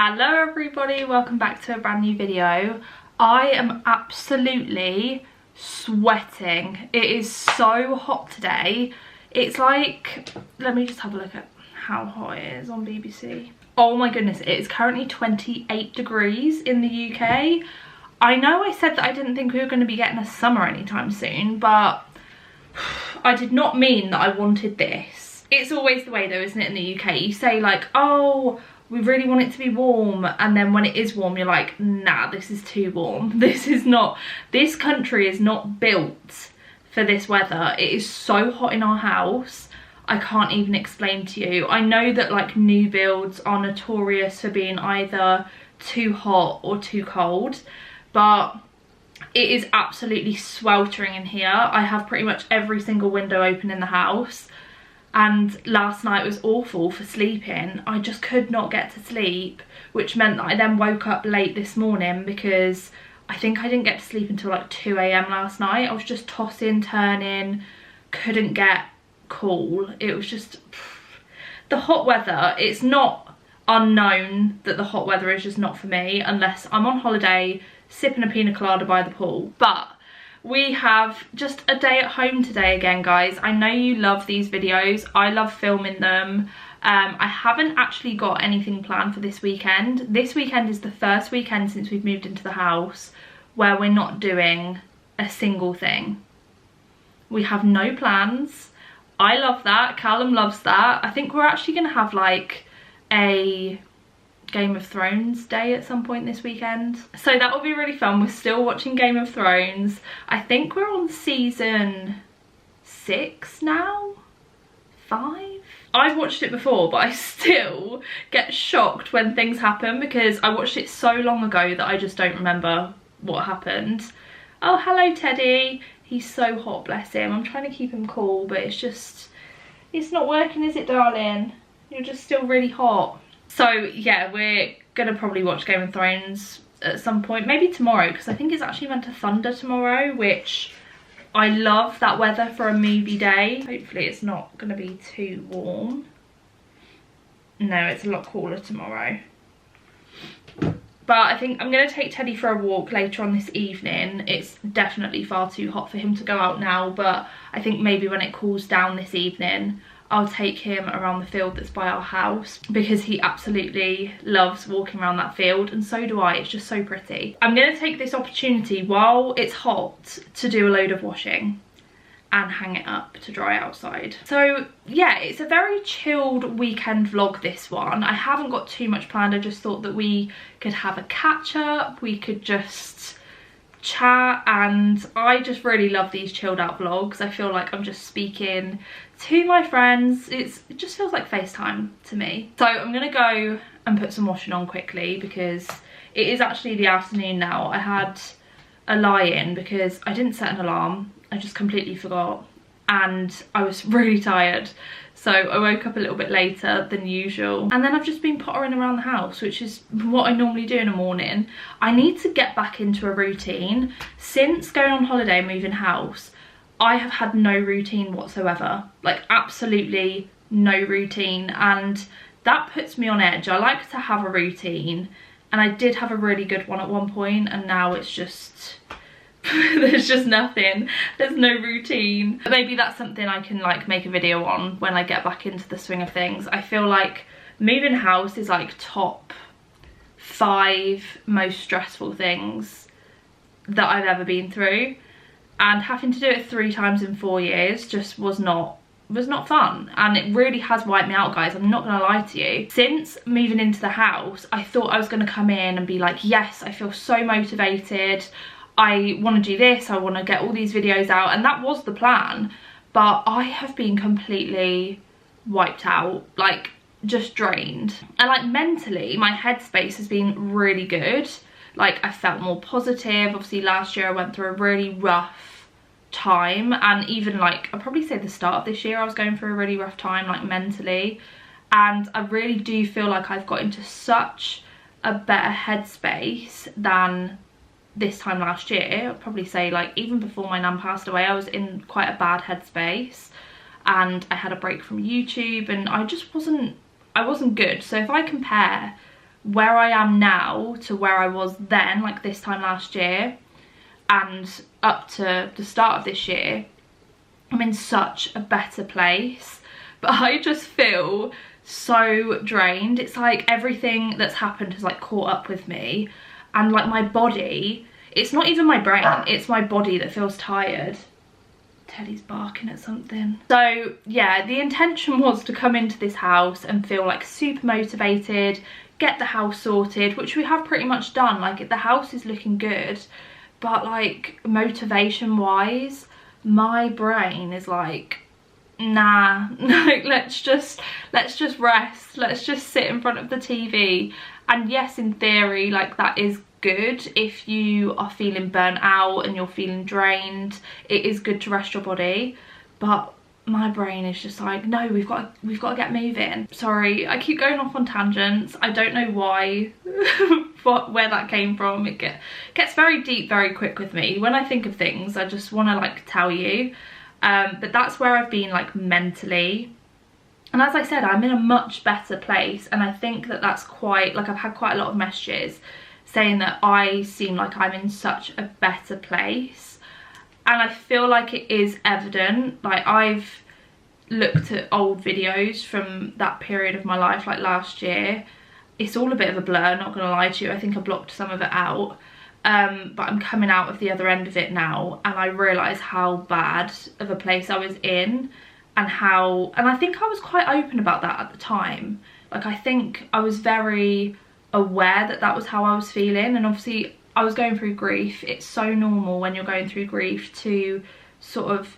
Hello everybody, welcome back to a brand new video. I am absolutely sweating. It is so hot today. It's like, let me just have a look at how hot it is on BBC. Oh my goodness, it is currently 28 degrees in the UK. I know I said that I didn't think we were going to be getting a summer anytime soon, but I did not mean that I wanted this. It's always the way though, isn't it, in the UK? You say like, oh, we really want it to be warm, and then when it is warm you're like, nah, this is too warm. This country is not built for this weather. It is so hot in our house, I can't even explain to you. I know that like new builds are notorious for being either too hot or too cold, but it is absolutely sweltering in here. I have pretty much every single window open in the house. And last night was awful for sleeping. I just could not get to sleep, which meant that I then woke up late this morning because I think I didn't get to sleep until like 2 AM last night. I was just tossing, turning, couldn't get cool. It was just, the hot weather, it's not unknown that the hot weather is just not for me unless I'm on holiday sipping a pina colada by the pool. But we have just a day at home today again, guys. I know you love these videos. I love filming them. I haven't actually got anything planned for this weekend. This weekend is the first weekend since we've moved into the house where we're not doing a single thing. We have no plans. I love that. Callum loves that. I think we're actually going to have like a Game of Thrones day at some point this weekend, so that will be really fun. We're still watching Game of Thrones. I think we're on season 6 now, 5. I've watched it before, but I still get shocked when things happen because I watched it so long ago that I just don't remember what happened. Oh, hello Teddy. He's so hot, bless him. I'm trying to keep him cool, but it's not working, is it, darling? You're just still really hot. So yeah, we're gonna probably watch Game of Thrones at some point, maybe tomorrow, because I think it's actually meant to thunder tomorrow, which I love that weather for a movie day. Hopefully it's not gonna be too warm. No, it's a lot cooler tomorrow. But I think I'm gonna take Teddy for a walk later on this evening. It's definitely far too hot for him to go out now, but I think maybe when it cools down this evening, I'll take him around the field that's by our house because he absolutely loves walking around that field, and so do I. It's just so pretty. I'm going to take this opportunity while it's hot to do a load of washing and hang it up to dry outside. So yeah, it's a very chilled weekend vlog, this one. I haven't got too much planned. I just thought that we could have a catch up, we could just chat, and I just really love these chilled out vlogs. I feel like I'm just speaking to my friends. It just feels like FaceTime to me. So I'm gonna go and put some washing on quickly because it is actually the afternoon now. I had a lie-in because I didn't set an alarm. I just completely forgot and I was really tired. So I woke up a little bit later than usual. And then I've just been pottering around the house, which is what I normally do in a morning. I need to get back into a routine. Since going on holiday and moving house, I have had no routine whatsoever. Like absolutely no routine. And that puts me on edge. I like to have a routine. And I did have a really good one at one point, and now it's just there's just nothing. There's no routine. But maybe that's something I can like make a video on when I get back into the swing of things. I feel like moving house is like top 5 most stressful things that I've ever been through, and having to do it 3 times in 4 years just was not fun, and it really has wiped me out, guys. I'm not gonna lie to you. Since moving into the house, I thought I was gonna come in and be like, yes, I feel so motivated, I want to do this, I want to get all these videos out, and that was the plan. But I have been completely wiped out, like just drained. And like mentally, my headspace has been really good. Like I felt more positive. Obviously last year I went through a really rough time, and even like I'd probably say the start of this year I was going through a really rough time, like mentally. And I really do feel like I've got into such a better headspace than this time last year. I'd probably say like even before my nan passed away, I was in quite a bad headspace, and I had a break from YouTube and I just wasn't good. So if I compare where I am now to where I was then, like this time last year and up to the start of this year, I'm in such a better place. But I just feel so drained. It's like everything that's happened has like caught up with me, and like my body, it's not even my brain, it's my body that feels tired. Teddy's barking at something. So yeah, the intention was to come into this house and feel like super motivated, get the house sorted, which we have pretty much done. Like the house is looking good, but like motivation wise, my brain is like, nah, like let's just rest, let's just sit in front of the TV. And yes, in theory, like that is good if you are feeling burnt out and you're feeling drained. It is good to rest your body, but my brain is just like, no, we've got to get moving. Sorry, I keep going off on tangents. I don't know why, where that came from. It gets very deep very quick with me. When I think of things, I just want to like tell you. But that's where I've been like mentally. And as I said, I'm in a much better place, and I think that that's quite, like I've had quite a lot of messages saying that I seem like I'm in such a better place, and I feel like it is evident. Like I've looked at old videos from that period of my life, like last year. It's all a bit of a blur, not gonna lie to you. I think I blocked some of it out, but I'm coming out of the other end of it now, and I realise how bad of a place I was in, and I think I was quite open about that at the time. Like I think I was very aware that that was how I was feeling, and obviously I was going through grief. It's so normal when you're going through grief to sort of,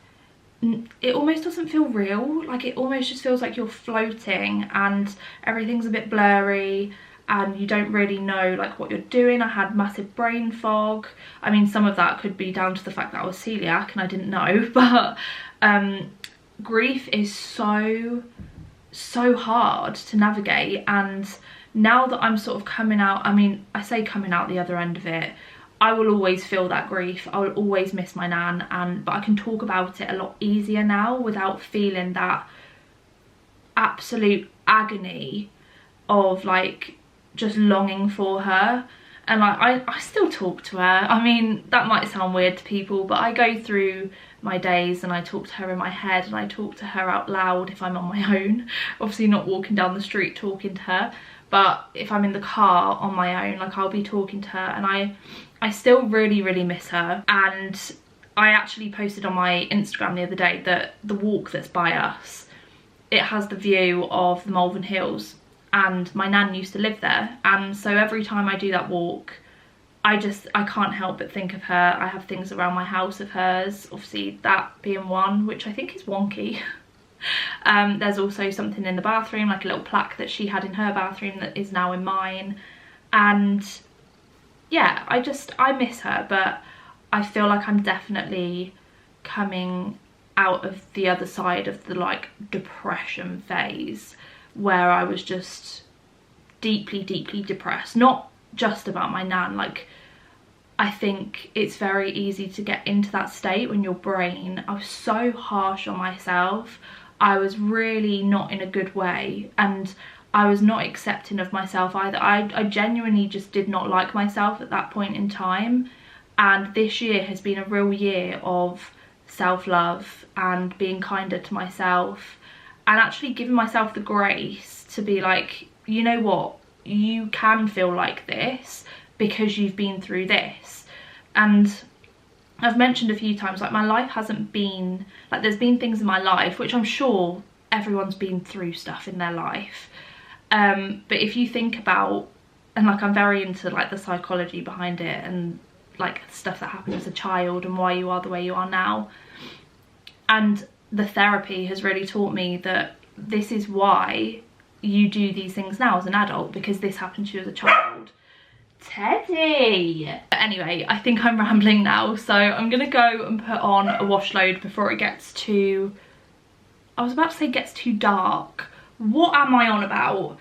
it almost doesn't feel real. Like it almost just feels like you're floating and everything's a bit blurry and you don't really know like what you're doing. I had massive brain fog. I mean, some of that could be down to the fact that I was celiac and I didn't know, but grief is so hard to navigate. And now that I'm sort of coming out, I mean, I say coming out the other end of it, I will always feel that grief. I will always miss my nan, but I can talk about it a lot easier now without feeling that absolute agony of like just longing for her. And like I still talk to her. I mean, that might sound weird to people, but I go through my days and I talk to her in my head, and I talk to her out loud if I'm on my own. Obviously not walking down the street talking to her, but if I'm in the car on my own, like I'll be talking to her, and I still really miss her. And I actually posted on my Instagram the other day that the walk that's by us, it has the view of the Malvern Hills, and my nan used to live there, and so every time I do that walk, I can't help but think of her. I have things around my house of hers, obviously that being one, which I think is wonky. There's also something in the bathroom, like a little plaque that she had in her bathroom that is now in mine. And yeah, I miss her, but I feel like I'm definitely coming out of the other side of the like depression phase, where I was just deeply depressed. Not just about my nan, like I think it's very easy to get into that state when your brain, I was so harsh on myself. I was really not in a good way, and I was not accepting of myself either. I genuinely just did not like myself at that point in time, and this year has been a real year of self-love and being kinder to myself, and actually giving myself the grace to be like, you know what, you can feel like this because you've been through this. And I've mentioned a few times, like my life hasn't been, like there's been things in my life, which I'm sure everyone's been through stuff in their life. But if you think about, and like I'm very into like the psychology behind it and like stuff that happened as a child and why you are the way you are now. And the therapy has really taught me that this is why you do these things now as an adult, because this happened to you as a child. Teddy! But anyway, I think I'm rambling now, so I'm gonna go and put on a wash load before it gets too, I was about to say gets too dark. What am I on about?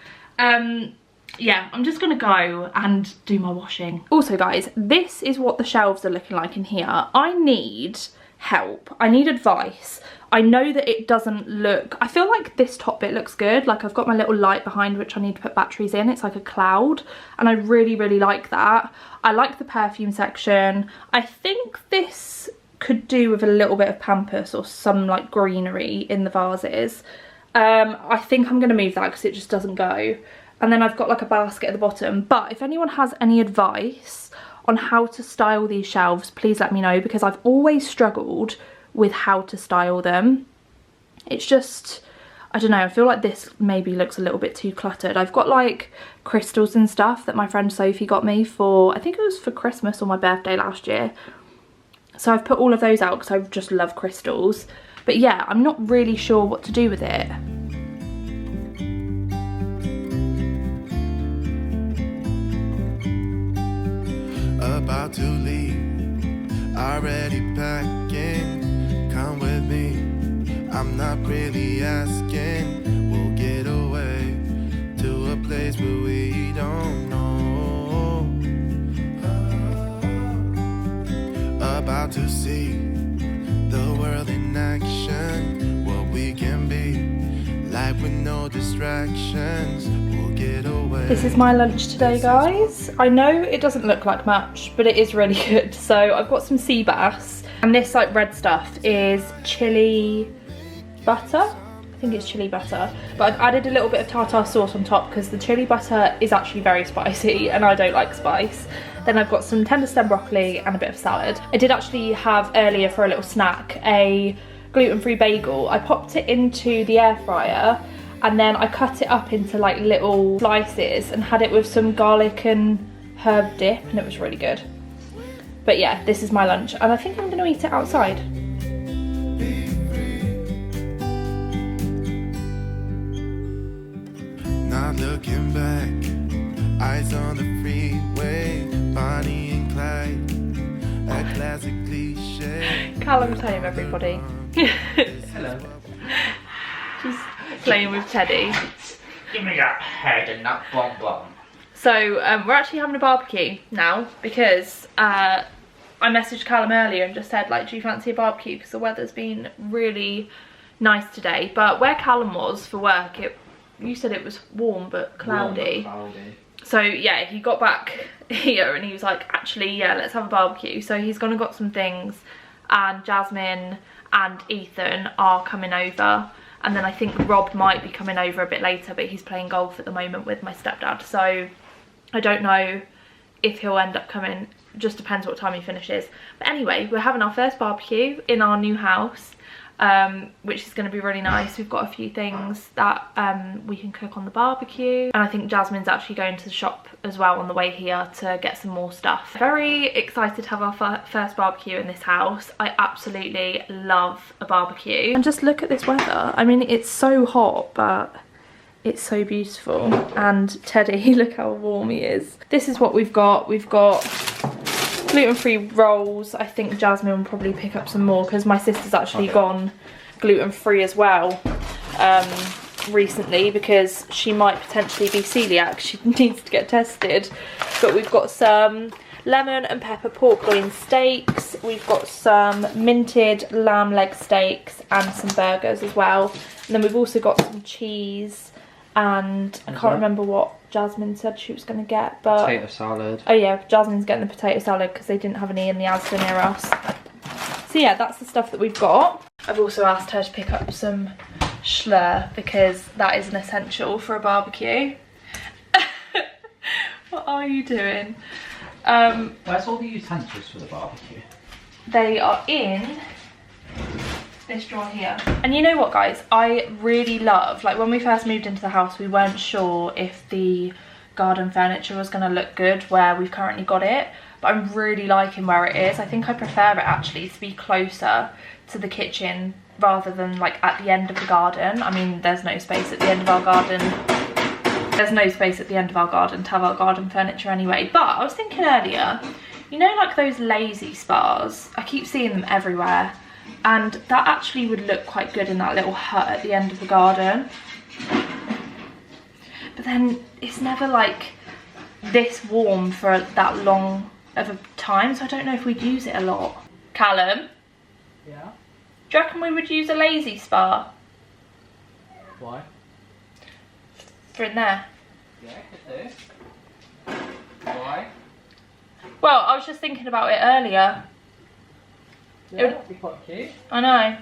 Yeah, I'm just gonna go and do my washing. Also guys, this is what the shelves are looking like in here. I need help. I need advice. I know that it doesn't look, I feel like this top bit looks good. Like I've got my little light behind which I need to put batteries in. It's like a cloud and I really, really like that. I like the perfume section. I think this could do with a little bit of pampas or some like greenery in the vases. I think I'm going to move that because it just doesn't go. And then I've got like a basket at the bottom. But if anyone has any advice on how to style these shelves, please let me know, because I've always struggled with how to style them. It's just, I don't know, I feel like this maybe looks a little bit too cluttered. I've got like crystals and stuff that my friend Sophie got me for, I think it was for Christmas or my birthday last year. So I've put all of those out because I just love crystals. But yeah, I'm not really sure what to do with it. About to leave, already packing. Come with me, I'm not really asking. We'll get away to a place where we don't know. About to see the world in action, what we can be, life with no distractions. We'll get away. This is my lunch today, guys. I know it doesn't look like much, but it is really good. So I've got some sea bass, and this like red stuff is chili butter. I think it's chili butter, but I've added a little bit of tartar sauce on top because the chili butter is actually very spicy and I don't like spice. Then I've got some tender stem broccoli and a bit of salad. I did actually have earlier for a little snack a gluten-free bagel. I popped it into the air fryer and then I cut it up into like little slices and had it with some garlic and herb dip, and it was really good. But yeah, this is my lunch and I think I'm going to eat it outside. Not looking back, eyes on the freeway, Bonnie and Clyde, a classic cliche. Callum's home, everybody. Hello. Just playing with Teddy. Give me that head and that bonbon. So we're actually having a barbecue now because I messaged Callum earlier and just said, like, do you fancy a barbecue? Because the weather's been really nice today. But where Callum was for work, you said it was warm but cloudy. Warm but cloudy. So yeah, he got back here and he was like, actually, yeah, let's have a barbecue. So he's gone and got some things, and Jasmine and Ethan are coming over. And then I think Rob might be coming over a bit later, but he's playing golf at the moment with my stepdad. So I don't know if he'll end up coming, just depends what time he finishes. But anyway, we're having our first barbecue in our new house, which is going to be really nice. We've got a few things that we can cook on the barbecue, and I think Jasmine's actually going to the shop as well on the way here to get some more stuff. Very excited to have our first barbecue in this house. I absolutely love a barbecue. And just look at this weather. I mean, it's so hot, but it's so beautiful. And Teddy, look how warm he is. This is what we've got. We've got gluten-free rolls. I think Jasmine will probably pick up some more because my sister's actually gone gluten-free as well recently, because she might potentially be celiac. She needs to get tested. But we've got some lemon and pepper pork loin steaks. We've got some minted lamb leg steaks and some burgers as well. And then we've also got some cheese, and I can't remember what Jasmine said she was going to get, but potato salad. Oh yeah, Jasmine's getting the potato salad because they didn't have any in the Asda near us. So yeah, that's the stuff that we've got. I've also asked her to pick up some schlur because that is an essential for a barbecue. What are you doing? Where's all the utensils for the barbecue? They are in this drawer here. And you know what, guys, I really love, like, when we first moved into the house, we weren't sure if the garden furniture was going to look good where we've currently got it, but I'm really liking where it is. I think I prefer it actually to be closer to the kitchen rather than like at the end of the garden. I mean, there's no space at the end of our garden. There's no space at the end of our garden to have our garden furniture anyway. But I was thinking earlier, you know, like those lazy spas, I keep seeing them everywhere, and that actually would look quite good in that little hut at the end of the garden. But then it's never like this warm for that long of a time, so I don't know if we'd use it a lot. Callum, Yeah? Do you reckon we would use a lazy spa Why? for in there? Yeah, could do. Why? Well, I was just thinking about it earlier. Yeah, that'd be quite cute. I know.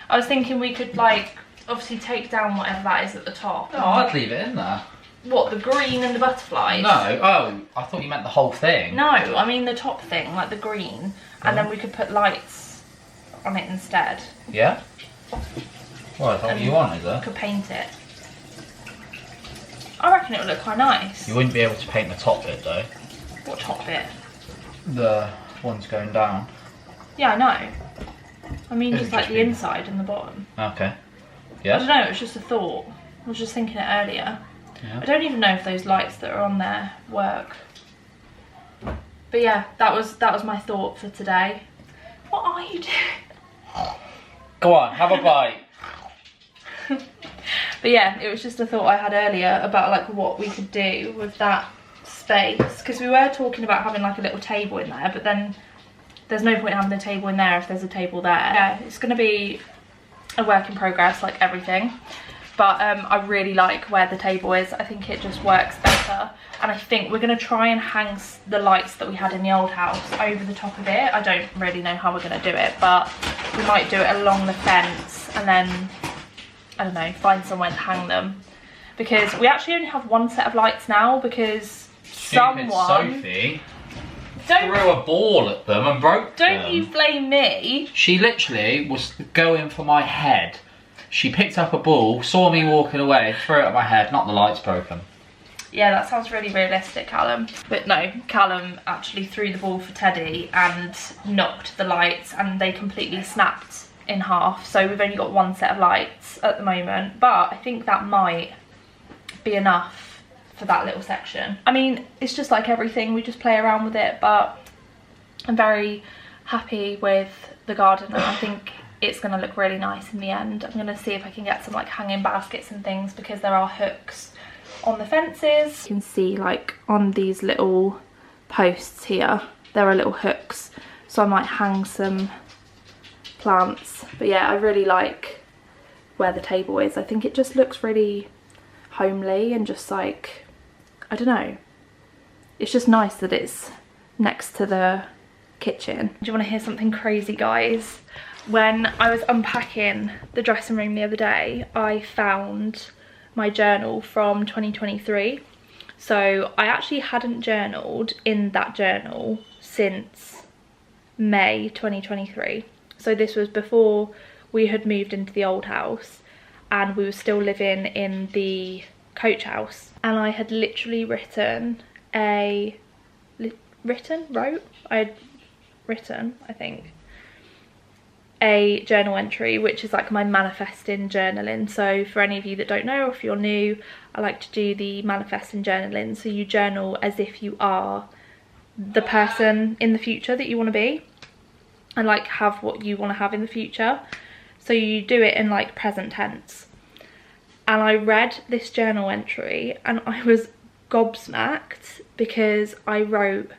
I was thinking we could, like, obviously take down whatever that is at the top. No, I'd leave it in there. What, the green and the butterflies? No, oh, I thought you meant the whole thing. No, I mean the top thing, like the green, and then we could put lights on it instead. Yeah? Well, that's what you want, is it? Could paint it. I reckon it would look quite nice. You wouldn't be able to paint the top bit though. What top bit? The ones going down. Yeah, I know. I mean, just like the Interesting. inside and the bottom. Okay. I Yeah? don't know, it was just a thought. I was just thinking it earlier. Yeah. I don't even know if those lights that are on there work. But yeah, that was my thought for today. What are you doing? Go on, have a bite. But yeah, it was just a thought I had earlier about like what we could do with that space. Because we were talking about having like a little table in there, but then there's no point having a table in there if there's a table there. Yeah, it's going to be a work in progress like everything. But I really like where the table is. I think it just works better. And I think we're going to try and hang the lights that we had in the old house over the top of it. I don't really know how we're going to do it, but we might do it along the fence and then, I don't know, find somewhere to hang them. Because we actually only have one set of lights now because Stupid someone... Sophie threw a ball at them and broke them. Don't you blame me. She literally was going for my head. She picked up a ball, saw me walking away, threw it at my head, not the lights broken. Yeah, that sounds really realistic, Callum. But no, Callum actually threw the ball for Teddy and knocked the lights and they completely snapped in half. So we've only got one set of lights at the moment, but I think that might be enough for that little section. I mean, it's just like everything, we just play around with it, but I'm very happy with the garden and I think it's going to look really nice in the end. I'm going to see if I can get some like hanging baskets and things because there are hooks on the fences. You can see like on these little posts here, there are little hooks. So I might hang some plants. But yeah, I really like where the table is. I think it just looks really homely and just like, I don't know. It's just nice that it's next to the kitchen. Do you want to hear something crazy, guys? When I was unpacking the dressing room the other day, I found my journal from 2023. So I actually hadn't journaled in that journal since May 2023. So this was before we had moved into the old house and we were still living in the coach house. And I had literally written, I had written, I think, a journal entry, which is like my manifesting journaling. So for any of you that don't know, or if you're new, I like to do the manifesting journaling. So you journal as if you are the person in the future that you want to be and like have what you want to have in the future. So you do it in like present tense. And I read this journal entry and I was gobsmacked because I wrote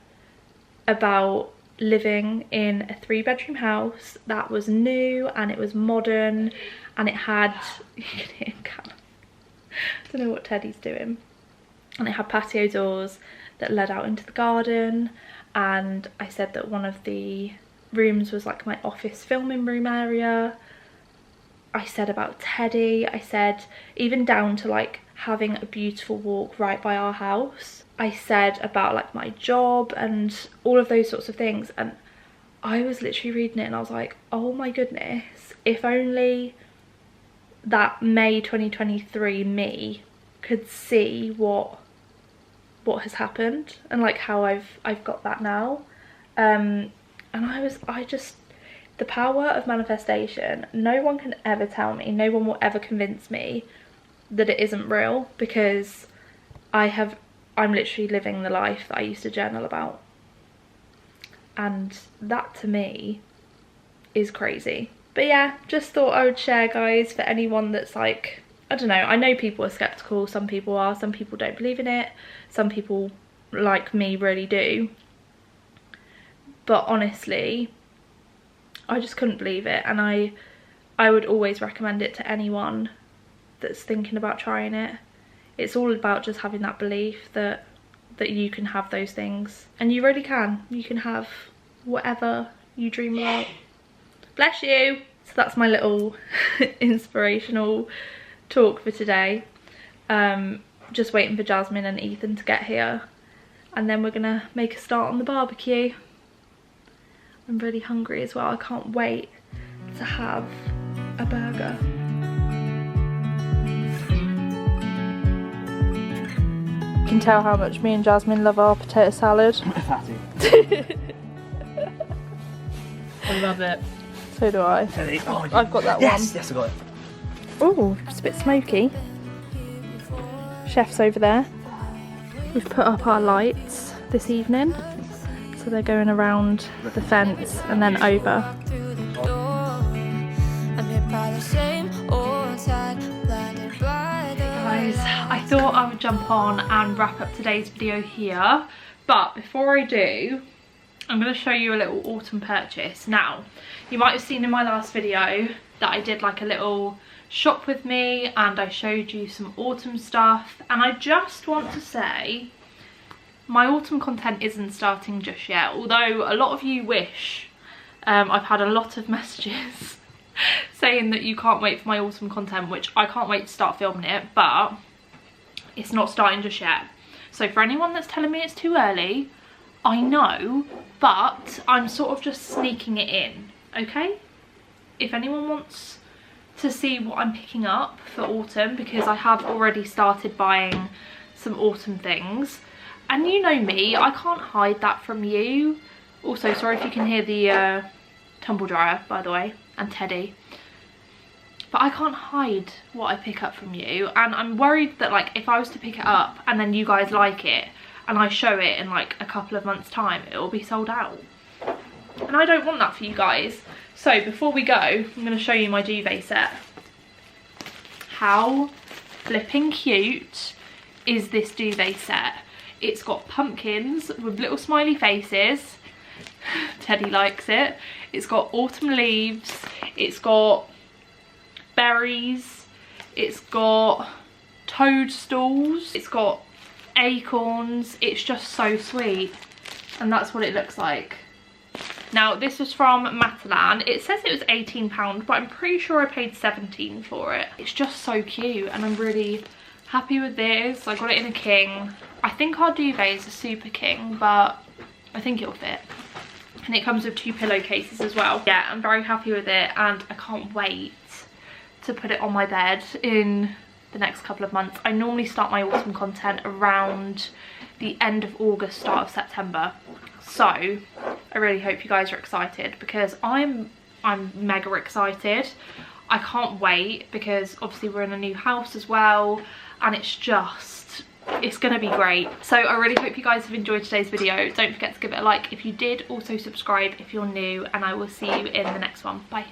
about living in a 3-bedroom house that was new and it was modern and it had, you can hear Callum, I don't know what Teddy's doing, and it had patio doors that led out into the garden. And I said that one of the rooms was like my office filming room area. I said about Teddy, I said even down to like having a beautiful walk right by our house. I said about like my job and all of those sorts of things. And I was literally reading it and I was like, oh my goodness, if only that May 2023 me could see what has happened and like how I've got that now. And the power of manifestation, no one can ever tell me, no one will ever convince me that it isn't real, because I'm literally living the life that I used to journal about. And that to me is crazy. But yeah, just thought I would share, guys, for anyone that's like, I don't know, I know people are skeptical, some people are, some people don't believe in it, some people like me really do. But honestly, I just couldn't believe it, and I would always recommend it to anyone that's thinking about trying it. It's all about just having that belief that you can have those things, and you really can. You can have whatever you dream about. Bless you. So that's my little inspirational talk for today. Just waiting for Jasmine and Ethan to get here, and then we're gonna make a start on the barbecue. I'm really hungry as well. I can't wait to have a burger. You can tell how much me and Jasmine love our potato salad. Fatty. I love it. So do I. Oh, I've got that one. Yes, I got it. Oh, it's a bit smoky. Chef's over there. We've put up our lights this evening, so they're going around the fence and then over. Guys, I thought I would jump on and wrap up today's video here, but before I do, I'm going to show you a little autumn purchase. Now, you might have seen in my last video that I did like a little shop with me and I showed you some autumn stuff, and I just want to say my autumn content isn't starting just yet, although a lot of you wish. I've had a lot of messages saying that you can't wait for my autumn content, which I can't wait to start filming it, but it's not starting just yet. So for anyone that's telling me it's too early, I know, but I'm sort of just sneaking it in, okay? If anyone wants to see what I'm picking up for autumn, because I have already started buying some autumn things, and you know me, I can't hide that from you. Also, sorry if you can hear the tumble dryer, by the way, and Teddy, but I can't hide what I pick up from you, and I'm worried that like if I was to pick it up and then you guys like it and I show it in like a couple of months time, it will be sold out, and I don't want that for you guys. So before we go, I'm going to show you my duvet set. How flipping cute is this duvet set? It's got pumpkins with little smiley faces. Teddy likes it. It's got autumn leaves. It's got berries. It's got toadstools. It's got acorns. It's just so sweet. And that's what it looks like. Now, this was from Matalan. It says it was £18, but I'm pretty sure I paid £17 for it. It's just so cute, and I'm really happy with this. I got it in a king. I think our duvet is a super king, but I think it'll fit. And it comes with 2 pillowcases as well. Yeah, I'm very happy with it, and I can't wait to put it on my bed in the next couple of months. I normally start my autumn content around the end of August, start of September. So I really hope you guys are excited, because I'm mega excited. I can't wait, because obviously we're in a new house as well, and it's gonna be great. So I really hope you guys have enjoyed today's video. Don't forget to give it a like if you did. Also subscribe if you're new, and I will see you in the next one. Bye.